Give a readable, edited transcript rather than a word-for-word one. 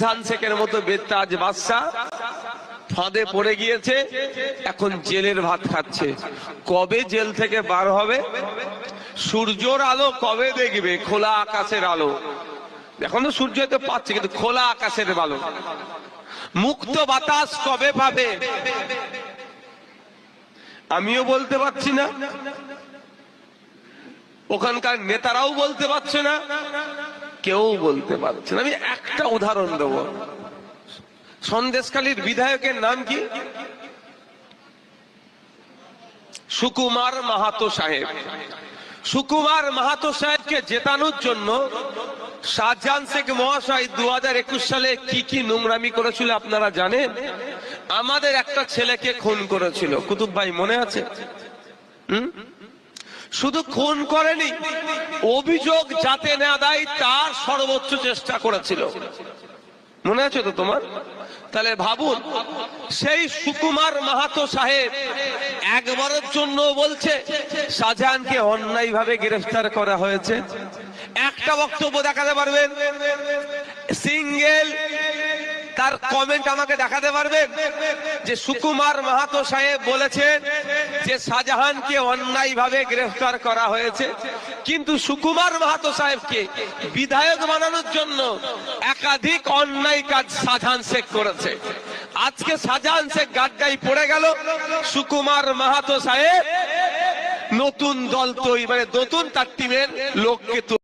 শাহজাহান শেখের মতো বেতাজ বাদশা ফাঁদে পড়ে গিয়েছে, এখন জেলের ভাত খাচ্ছে। কবে জেল থেকে বার হবে? সূর্যর আলো কবে দেখবে? খোলা আকাশের আলো। এখন তো সূর্য তো পাচ্ছে, কিন্তু খোলা আকাশের আলো। মুক্ত বাতাস কবে পাবে? আমিও বলতে পারছি না, ওখানকার নেতারাও বলতে পারছে না, কেউ বলতে পারছে না। আমি একটা উদাহরণ দেব। সন্দেশখালীর বিধায়কের নাম কি? সুকুমার মাহাতো সাহেব। সুকুমার মাহাতো সাহেবকে জেতানোর জন্য শাহজাহান শেখ মহাশয় 2021 সালে কি কি নোংরামি করেছিল আপনারা জানেন? আমাদের একটা ছেলেকে খুন করেছিল, কুতুব ভাই মনে আছে? শুধু খুন করেনি, অভিযোগ যাতে না দেয় তার সর্বোচ্চ চেষ্টা করেছিল। মনে আছে তো তোমার? তাহলে ভাবুন, সেই সুকুমার মাহাতো সাহেব একবারের জন্য বলছে শাহজাহানকে অন্যায়ভাবে গ্রেফতার করা হয়েছে? একটা বক্তব্য দেখাতে পারবেন? সিঙ্গেল তার কমেন্ট আমাকে দেখাতে পারবেন যে সুকুমার মাহাতো সাহেব বলেছেন যে শাহজাহানকে অন্যায়ভাবে গ্রেফতার করা হয়েছে? কিন্তু সুকুমার মাহাতো সাহেবকে বিধায়ক বানানোর জন্য একাধিক অন্যায় কাজ শাহজাহান শেখ করেছে। আজকে শাহজাহান শেখ গাড্ডায় পড়ে গেল, সুকুমার মাহাতো সাহেব নতুন দল তৈরি, মানে নতুন তার টিমের লোককে